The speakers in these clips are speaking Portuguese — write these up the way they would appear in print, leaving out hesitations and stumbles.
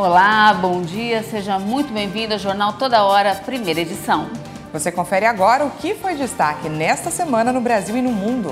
Olá, bom dia, seja muito bem-vindo ao Jornal Toda Hora, primeira edição. Você confere agora o que foi destaque nesta semana no Brasil e no mundo.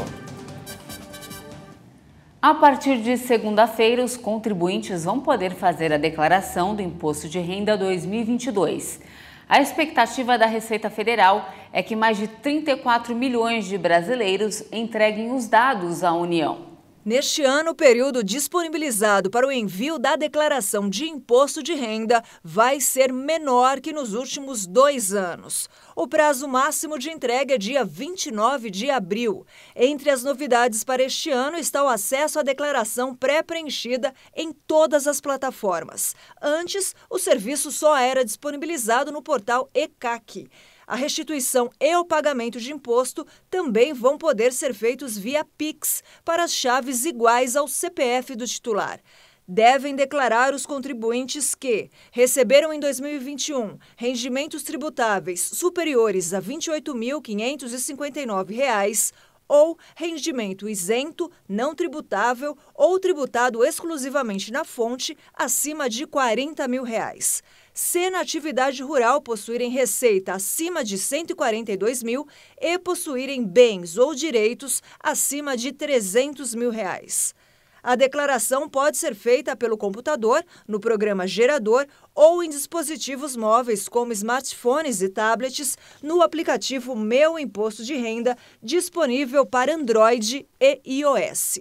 A partir de segunda-feira, os contribuintes vão poder fazer a declaração do Imposto de Renda 2022. A expectativa da Receita Federal é que mais de 34 milhões de brasileiros entreguem os dados à União. Neste ano, o período disponibilizado para o envio da declaração de imposto de renda vai ser menor que nos últimos 2 anos. O prazo máximo de entrega é dia 29 de abril. Entre as novidades para este ano está o acesso à declaração pré-preenchida em todas as plataformas. Antes, o serviço só era disponibilizado no portal ECAC. A restituição e o pagamento de imposto também vão poder ser feitos via Pix para as chaves iguais ao CPF do titular. Devem declarar os contribuintes que receberam em 2021 rendimentos tributáveis superiores a R$ 28.559 ou rendimento isento, não tributável ou tributado exclusivamente na fonte acima de R$ 40 mil. Se na atividade rural possuírem receita acima de R$ 142 mil e possuírem bens ou direitos acima de R$ 300 mil. A declaração pode ser feita pelo computador, no programa gerador ou em dispositivos móveis como smartphones e tablets no aplicativo Meu Imposto de Renda, disponível para Android e iOS.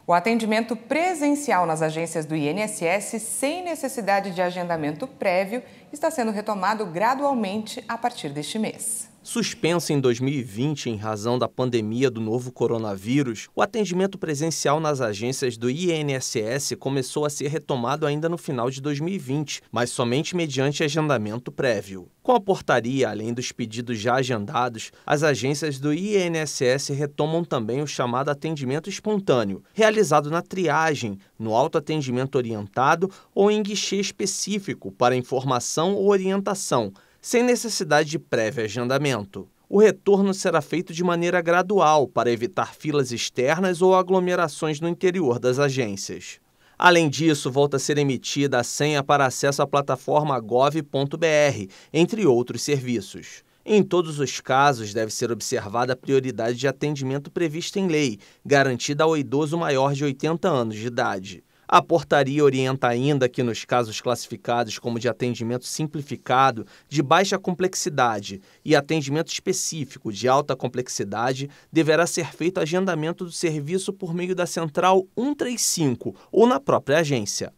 O atendimento presencial nas agências do INSS, sem necessidade de agendamento prévio, está sendo retomado gradualmente a partir deste mês. Suspenso em 2020 em razão da pandemia do novo coronavírus, o atendimento presencial nas agências do INSS começou a ser retomado ainda no final de 2020, mas somente mediante agendamento prévio. Com a portaria, além dos pedidos já agendados, as agências do INSS retomam também o chamado atendimento espontâneo, realizado na triagem, no autoatendimento orientado ou em guichê específico para informação ou orientação, sem necessidade de prévio agendamento. O retorno será feito de maneira gradual para evitar filas externas ou aglomerações no interior das agências. Além disso, volta a ser emitida a senha para acesso à plataforma gov.br, entre outros serviços. Em todos os casos, deve ser observada a prioridade de atendimento prevista em lei, garantida ao idoso maior de 80 anos de idade. A portaria orienta ainda que nos casos classificados como de atendimento simplificado, de baixa complexidade e atendimento específico de alta complexidade, deverá ser feito agendamento do serviço por meio da Central 135 ou na própria agência.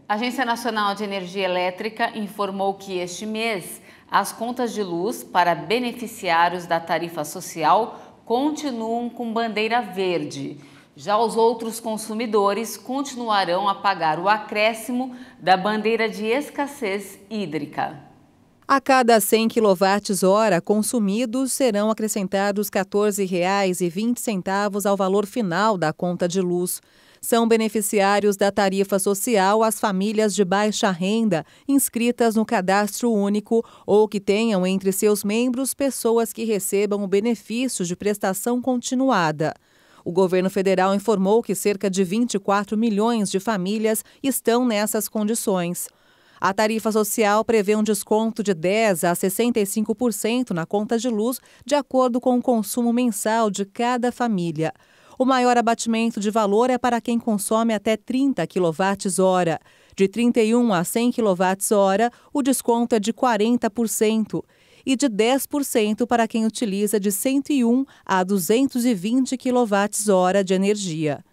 A Agência Nacional de Energia Elétrica informou que este mês as contas de luz para beneficiários da tarifa social continuam com bandeira verde. Já os outros consumidores continuarão a pagar o acréscimo da bandeira de escassez hídrica. A cada 100 kWh consumidos, serão acrescentados R$ 14,20 ao valor final da conta de luz. São beneficiários da tarifa social as famílias de baixa renda inscritas no Cadastro Único ou que tenham entre seus membros pessoas que recebam o benefício de prestação continuada. O governo federal informou que cerca de 24 milhões de famílias estão nessas condições. A tarifa social prevê um desconto de 10% a 65% na conta de luz, de acordo com o consumo mensal de cada família. O maior abatimento de valor é para quem consome até 30 kWh. De 31 a 100 kWh, o desconto é de 40%. E de 10% para quem utiliza de 101 a 220 kWh de energia.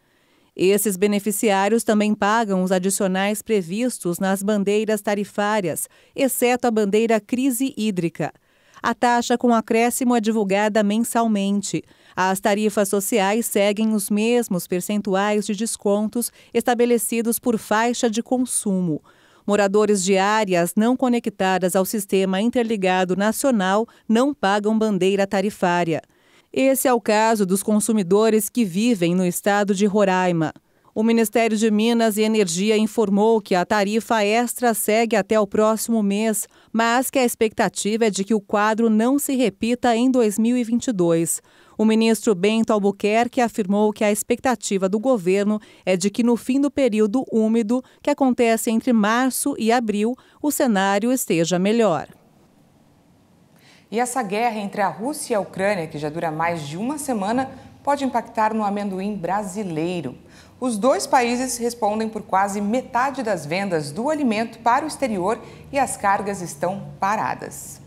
Esses beneficiários também pagam os adicionais previstos nas bandeiras tarifárias, exceto a bandeira crise hídrica. A taxa com acréscimo é divulgada mensalmente. As tarifas sociais seguem os mesmos percentuais de descontos estabelecidos por faixa de consumo. Moradores de áreas não conectadas ao Sistema Interligado Nacional não pagam bandeira tarifária. Esse é o caso dos consumidores que vivem no estado de Roraima. O Ministério de Minas e Energia informou que a tarifa extra segue até o próximo mês, mas que a expectativa é de que o quadro não se repita em 2022. O ministro Bento Albuquerque afirmou que a expectativa do governo é de que no fim do período úmido, que acontece entre março e abril, o cenário esteja melhor. E essa guerra entre a Rússia e a Ucrânia, que já dura mais de uma semana, pode impactar no amendoim brasileiro. Os dois países respondem por quase metade das vendas do alimento para o exterior e as cargas estão paradas.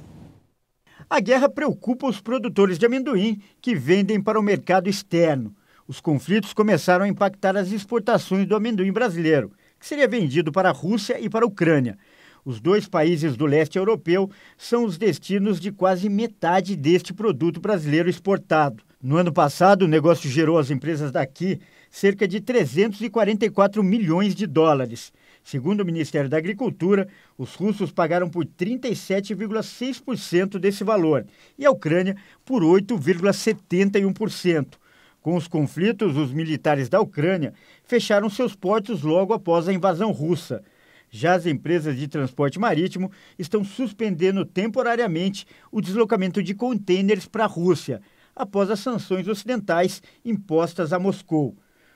A guerra preocupa os produtores de amendoim que vendem para o mercado externo. Os conflitos começaram a impactar as exportações do amendoim brasileiro, que seria vendido para a Rússia e para a Ucrânia. Os dois países do leste europeu são os destinos de quase metade deste produto brasileiro exportado. No ano passado, o negócio gerou às empresas daqui cerca de 344 milhões de dólares. Segundo o Ministério da Agricultura, os russos pagaram por 37,6% desse valor e a Ucrânia por 8,71%. Com os conflitos, os militares da Ucrânia fecharam seus portos logo após a invasão russa. Já as empresas de transporte marítimo estão suspendendo temporariamente o deslocamento de contêineres para a Rússia, após as sanções ocidentais impostas a Moscou.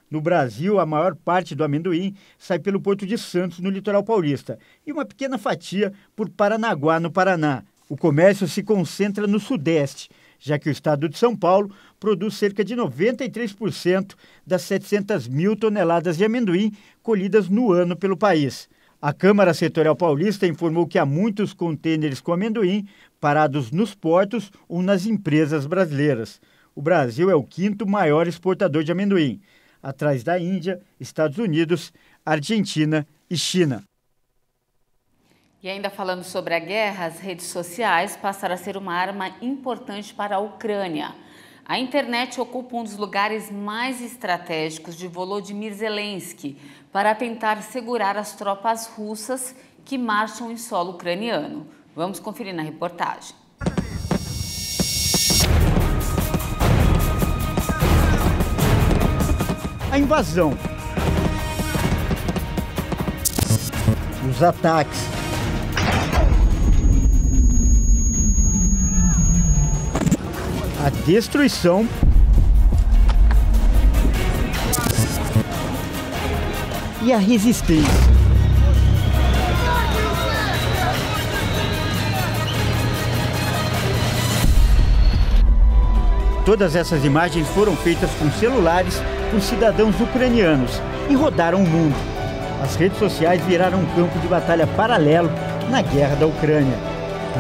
No Brasil, a maior parte do amendoim sai pelo Porto de Santos, no litoral paulista, e uma pequena fatia por Paranaguá, no Paraná. O comércio se concentra no Sudeste, já que o estado de São Paulo produz cerca de 93% das 700 mil toneladas de amendoim colhidas no ano pelo país. A Câmara Setorial Paulista informou que há muitos contêineres com amendoim parados nos portos ou nas empresas brasileiras. O Brasil é o quinto maior exportador de amendoim, atrás da Índia, Estados Unidos, Argentina e China. E ainda falando sobre a guerra, as redes sociais passaram a ser uma arma importante para a Ucrânia. A internet ocupa um dos lugares mais estratégicos de Volodymyr Zelensky para tentar segurar as tropas russas que marcham em solo ucraniano. Vamos conferir na reportagem. A invasão, os ataques, a destruição e a resistência. Todas essas imagens foram feitas com celulares por cidadãos ucranianos e rodaram o mundo. As redes sociais viraram um campo de batalha paralelo na guerra da Ucrânia.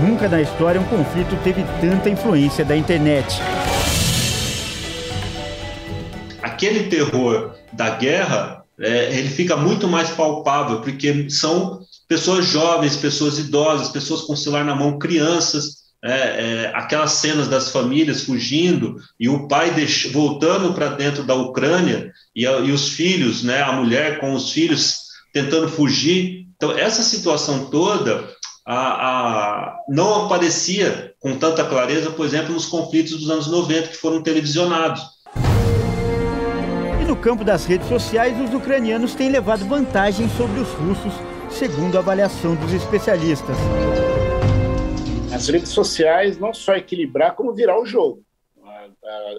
Nunca na história um conflito teve tanta influência da internet. Aquele terror da guerra, ele fica muito mais palpável, porque são pessoas jovens, pessoas idosas, pessoas com o celular na mão, crianças, aquelas cenas das famílias fugindo e o pai voltando para dentro da Ucrânia e os filhos, né, a mulher com os filhos tentando fugir. Então, essa situação toda não aparecia com tanta clareza, por exemplo, nos conflitos dos anos 90, que foram televisionados. E no campo das redes sociais, os ucranianos têm levado vantagem sobre os russos, segundo a avaliação dos especialistas. As redes sociais não só equilibrar, como virar o jogo.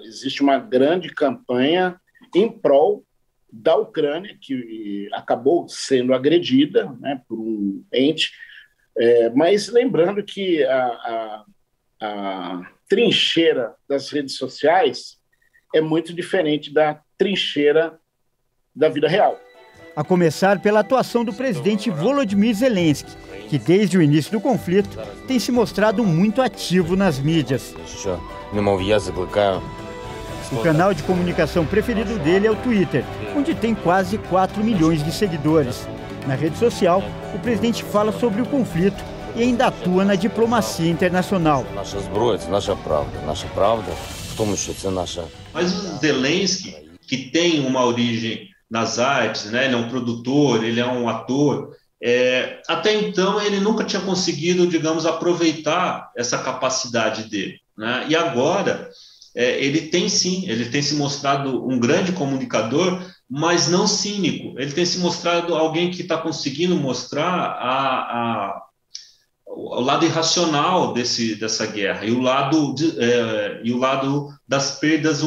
Existe uma grande campanha em prol da Ucrânia, que acabou sendo agredida, né, por um ente, mas lembrando que a trincheira das redes sociais é muito diferente da trincheira da vida real. A começar pela atuação do presidente Volodymyr Zelensky, que desde o início do conflito tem se mostrado muito ativo nas mídias. O canal de comunicação preferido dele é o Twitter, onde tem quase 4 milhões de seguidores. Na rede social, o presidente fala sobre o conflito e ainda atua na diplomacia internacional. Mas o Zelensky, que tem uma origem nas artes, né? Ele é um produtor, ele é um ator, até então ele nunca tinha conseguido, digamos, aproveitar essa capacidade dele, né? E agora ele tem se mostrado um grande comunicador, mas não cínico. Ele tem se mostrado alguém que está conseguindo mostrar o lado irracional dessa guerra e o lado das perdas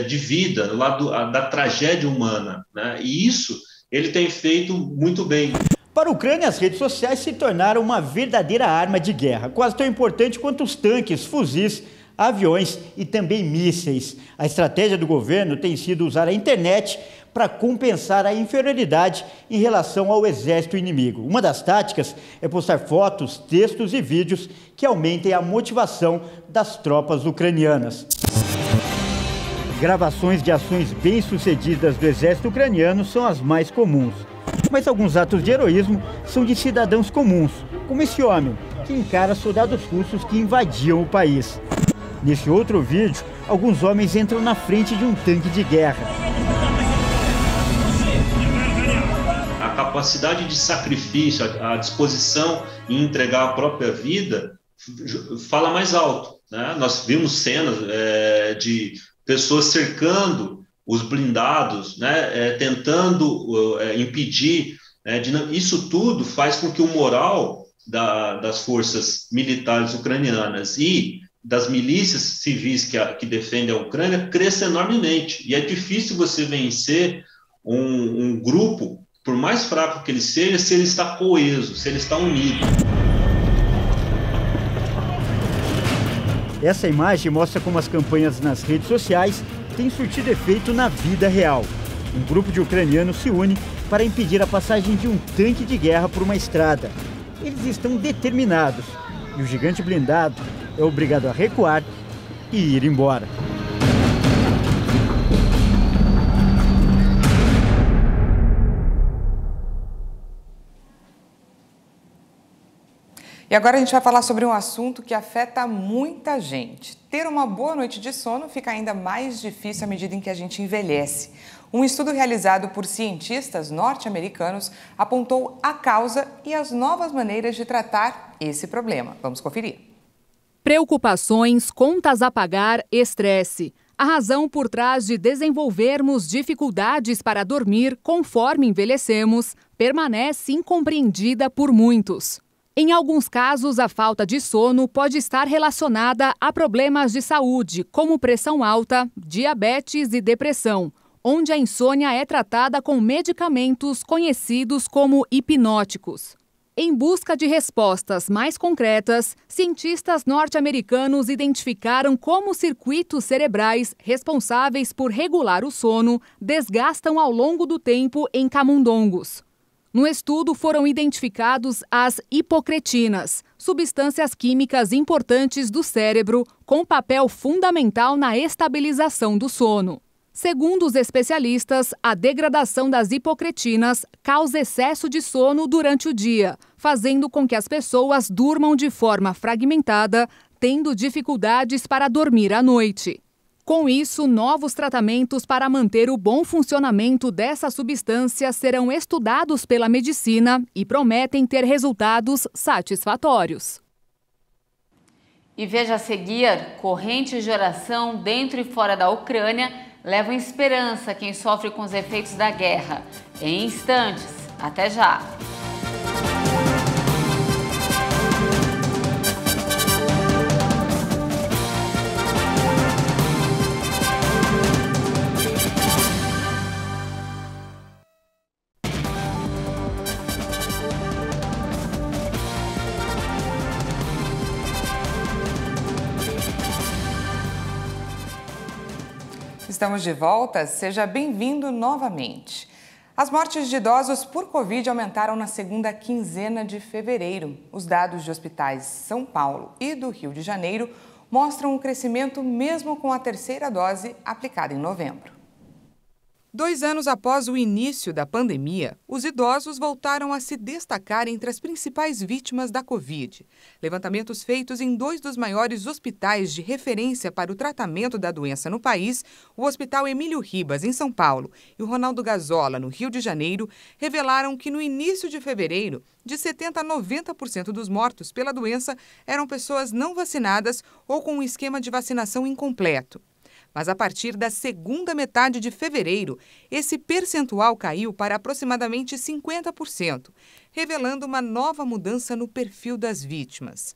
de vida, o lado da tragédia humana, né? E isso ele tem feito muito bem. Para a Ucrânia, as redes sociais se tornaram uma verdadeira arma de guerra, quase tão importante quanto os tanques, fuzis, aviões e também mísseis. A estratégia do governo tem sido usar a internet para compensar a inferioridade em relação ao exército inimigo. Uma das táticas é postar fotos, textos e vídeos que aumentem a motivação das tropas ucranianas. Gravações de ações bem-sucedidas do exército ucraniano são as mais comuns. Mas alguns atos de heroísmo são de cidadãos comuns, como esse homem, que encara soldados russos que invadiam o país. Nesse outro vídeo, alguns homens entram na frente de um tanque de guerra. A capacidade de sacrifício, a disposição em entregar a própria vida, fala mais alto, né? Nós vimos cenas de pessoas cercando os blindados, né? Tentando impedir. Isso tudo faz com que o moral das forças militares ucranianas e das milícias civis que defendem a Ucrânia cresça enormemente. E é difícil você vencer um grupo, por mais fraco que ele seja, se ele está coeso, se ele está unido. Essa imagem mostra como as campanhas nas redes sociais têm surtido efeito na vida real. Um grupo de ucranianos se une para impedir a passagem de um tanque de guerra por uma estrada. Eles estão determinados e o gigante blindado é obrigado a recuar e ir embora. E agora a gente vai falar sobre um assunto que afeta muita gente. Ter uma boa noite de sono fica ainda mais difícil à medida em que a gente envelhece. Um estudo realizado por cientistas norte-americanos apontou a causa e as novas maneiras de tratar esse problema. Vamos conferir. Preocupações, contas a pagar, estresse. A razão por trás de desenvolvermos dificuldades para dormir conforme envelhecemos permanece incompreendida por muitos. Em alguns casos, a falta de sono pode estar relacionada a problemas de saúde, como pressão alta, diabetes e depressão, onde a insônia é tratada com medicamentos conhecidos como hipnóticos. Em busca de respostas mais concretas, cientistas norte-americanos identificaram como circuitos cerebrais responsáveis por regular o sono desgastam ao longo do tempo em camundongos. No estudo foram identificados as hipocretinas, substâncias químicas importantes do cérebro com papel fundamental na estabilização do sono. Segundo os especialistas, a degradação das hipocretinas causa excesso de sono durante o dia, fazendo com que as pessoas durmam de forma fragmentada, tendo dificuldades para dormir à noite. Com isso, novos tratamentos para manter o bom funcionamento dessa substância serão estudados pela medicina e prometem ter resultados satisfatórios. E veja a seguir, correntes de oração dentro e fora da Ucrânia levam esperança a quem sofre com os efeitos da guerra. Em instantes, até já! Estamos de volta, seja bem-vindo novamente. As mortes de idosos por Covid aumentaram na segunda quinzena de fevereiro. Os dados de hospitais São Paulo e do Rio de Janeiro mostram um crescimento mesmo com a terceira dose aplicada em novembro. 2 anos após o início da pandemia, os idosos voltaram a se destacar entre as principais vítimas da Covid. Levantamentos feitos em 2 dos maiores hospitais de referência para o tratamento da doença no país, o Hospital Emílio Ribas, em São Paulo, e o Ronaldo Gazola, no Rio de Janeiro, revelaram que no início de fevereiro, de 70% a 90% dos mortos pela doença eram pessoas não vacinadas ou com um esquema de vacinação incompleto. Mas a partir da segunda metade de fevereiro, esse percentual caiu para aproximadamente 50%, revelando uma nova mudança no perfil das vítimas.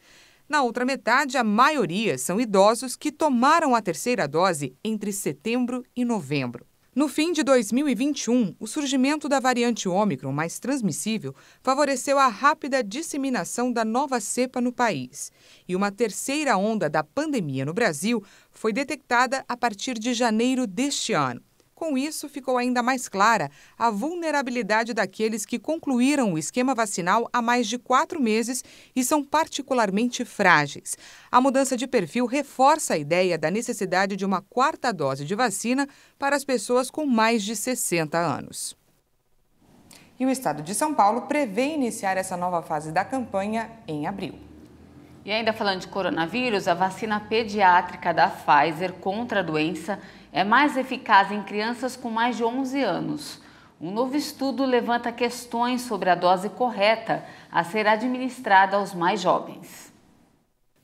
Na outra metade, a maioria são idosos que tomaram a terceira dose entre setembro e novembro. No fim de 2021, o surgimento da variante Ômicron mais transmissível favoreceu a rápida disseminação da nova cepa no país. E uma terceira onda da pandemia no Brasil foi detectada a partir de janeiro deste ano. Com isso, ficou ainda mais clara a vulnerabilidade daqueles que concluíram o esquema vacinal há mais de 4 meses e são particularmente frágeis. A mudança de perfil reforça a ideia da necessidade de uma 4ª dose de vacina para as pessoas com mais de 60 anos. E o estado de São Paulo prevê iniciar essa nova fase da campanha em abril. E ainda falando de coronavírus, a vacina pediátrica da Pfizer contra a doença é mais eficaz em crianças com mais de 11 anos. Um novo estudo levanta questões sobre a dose correta a ser administrada aos mais jovens.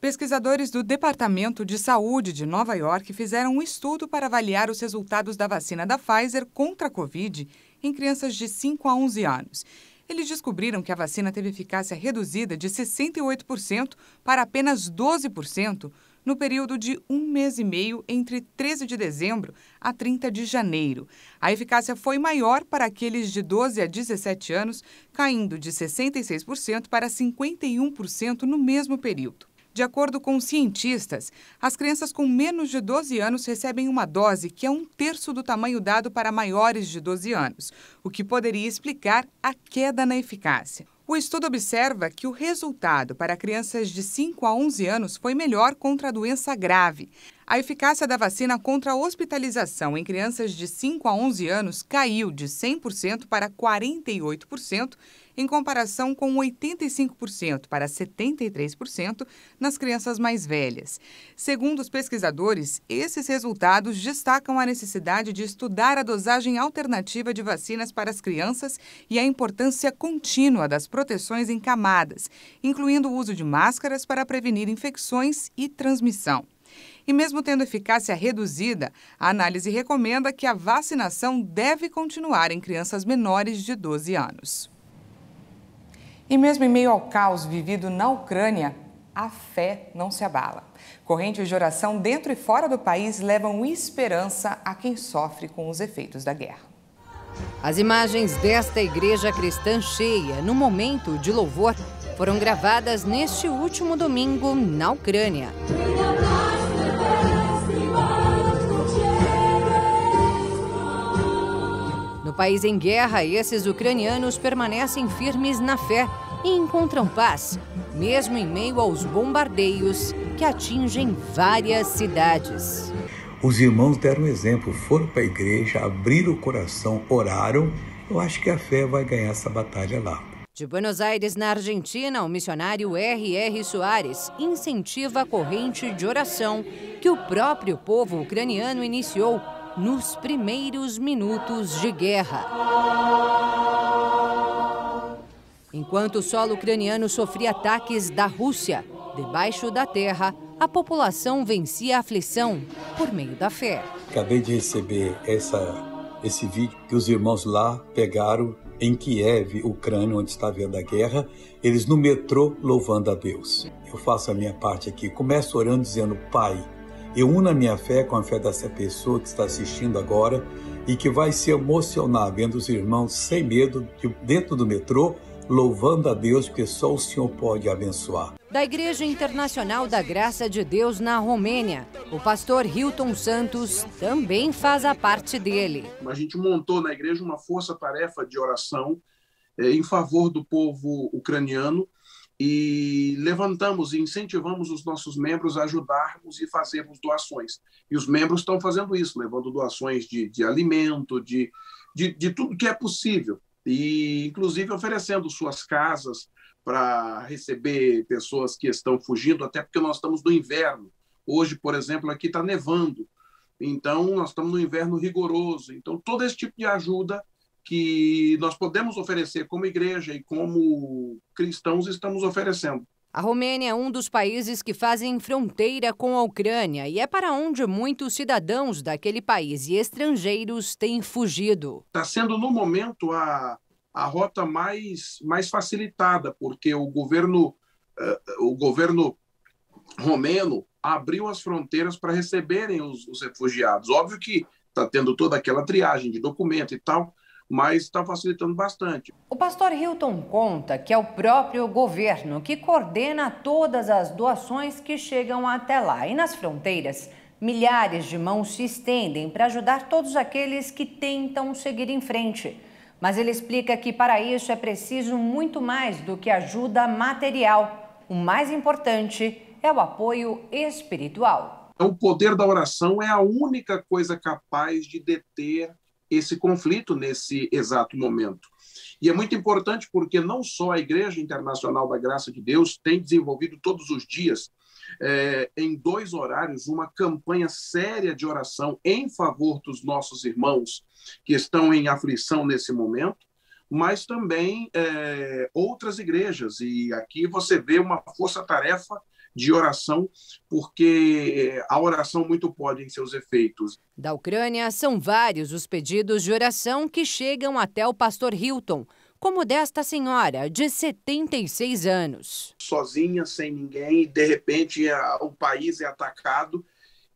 Pesquisadores do Departamento de Saúde de Nova York fizeram um estudo para avaliar os resultados da vacina da Pfizer contra a Covid em crianças de 5 a 11 anos. Eles descobriram que a vacina teve eficácia reduzida de 68% para apenas 12% no período de 1 mês e meio entre 13 de dezembro a 30 de janeiro. A eficácia foi maior para aqueles de 12 a 17 anos, caindo de 66% para 51% no mesmo período. De acordo com cientistas, as crianças com menos de 12 anos recebem uma dose que é 1/3 do tamanho dado para maiores de 12 anos, o que poderia explicar a queda na eficácia. O estudo observa que o resultado para crianças de 5 a 11 anos foi melhor contra a doença grave. A eficácia da vacina contra a hospitalização em crianças de 5 a 11 anos caiu de 100% para 48%, em comparação com 85% para 73% nas crianças mais velhas. Segundo os pesquisadores, esses resultados destacam a necessidade de estudar a dosagem alternativa de vacinas para as crianças e a importância contínua das proteções em camadas, incluindo o uso de máscaras para prevenir infecções e transmissão. E mesmo tendo eficácia reduzida, a análise recomenda que a vacinação deve continuar em crianças menores de 12 anos. E mesmo em meio ao caos vivido na Ucrânia, a fé não se abala. Correntes de oração dentro e fora do país levam esperança a quem sofre com os efeitos da guerra. As imagens desta igreja cristã cheia no momento de louvor foram gravadas neste último domingo na Ucrânia. No país em guerra, esses ucranianos permanecem firmes na fé e encontram paz, mesmo em meio aos bombardeios que atingem várias cidades. Os irmãos deram exemplo, foram para a igreja, abriram o coração, oraram. Eu acho que a fé vai ganhar essa batalha lá. De Buenos Aires, na Argentina, o missionário R.R. Soares incentiva a corrente de oração que o próprio povo ucraniano iniciou nos primeiros minutos de guerra. Enquanto o solo ucraniano sofria ataques da Rússia, debaixo da terra, a população vencia a aflição por meio da fé. Acabei de receber esse vídeo que os irmãos lá pegaram em Kiev, Ucrânia, onde está havendo a guerra, eles no metrô louvando a Deus. Eu faço a minha parte aqui, começo orando dizendo: Pai, eu uno a minha fé com a fé dessa pessoa que está assistindo agora e que vai se emocionar vendo os irmãos sem medo dentro do metrô, louvando a Deus, porque só o Senhor pode abençoar. Da Igreja Internacional da Graça de Deus na Romênia, o pastor Hilton Santos também faz a parte dele. A gente montou na igreja uma força-tarefa de oração em favor do povo ucraniano e levantamos e incentivamos os nossos membros a ajudarmos e fazermos doações. E os membros estão fazendo isso, levando doações de alimento, de tudo que é possível. E, inclusive, oferecendo suas casas para receber pessoas que estão fugindo, até porque nós estamos no inverno. Hoje, por exemplo, aqui está nevando. Então, nós estamos no inverno rigoroso. Então, todo esse tipo de ajuda que nós podemos oferecer como igreja e como cristãos estamos oferecendo. A Romênia é um dos países que fazem fronteira com a Ucrânia e é para onde muitos cidadãos daquele país e estrangeiros têm fugido. Está sendo, no momento, a rota mais facilitada, porque o governo romeno abriu as fronteiras para receberem os refugiados. Óbvio que está tendo toda aquela triagem de documento e tal, mas está facilitando bastante. O pastor Hilton conta que é o próprio governo que coordena todas as doações que chegam até lá. E nas fronteiras, milhares de mãos se estendem para ajudar todos aqueles que tentam seguir em frente. Mas ele explica que para isso é preciso muito mais do que ajuda material. O mais importante é o apoio espiritual. O poder da oração é a única coisa capaz de deter esse conflito nesse exato momento. E é muito importante porque não só a Igreja Internacional da Graça de Deus tem desenvolvido todos os dias, em 2 horários, uma campanha séria de oração em favor dos nossos irmãos que estão em aflição nesse momento, mas também outras igrejas. E aqui você vê uma força-tarefa de oração, porque a oração muito pode em seus efeitos. Da Ucrânia, são vários os pedidos de oração que chegam até o pastor Hilton, como desta senhora, de 76 anos. Sozinha, sem ninguém, de repente o país é atacado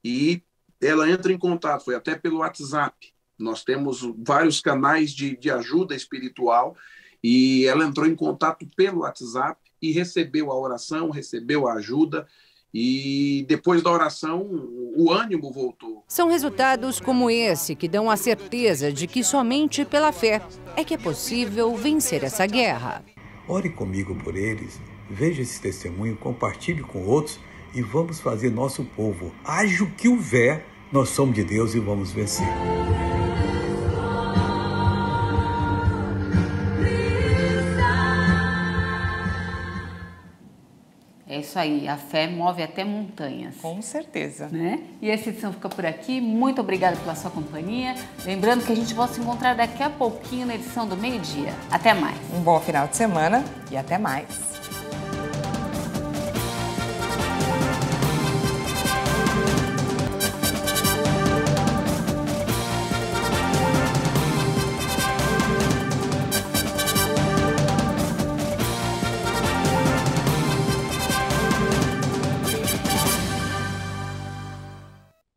e ela entra em contato, foi até pelo WhatsApp. Nós temos vários canais de ajuda espiritual e ela entrou em contato pelo WhatsApp e recebeu a oração, recebeu a ajuda e depois da oração o ânimo voltou. São resultados como esse que dão a certeza de que somente pela fé é que é possível vencer essa guerra. Ore comigo por eles, veja esse testemunho, compartilhe com outros e vamos fazer nosso povo. Haja o que houver, nós somos de Deus e vamos vencer. É isso aí, a fé move até montanhas. Com certeza. Né? E essa edição fica por aqui. Muito obrigada pela sua companhia. Lembrando que a gente volta a se encontrar daqui a pouquinho na edição do meio-dia. Até mais. Um bom final de semana e até mais.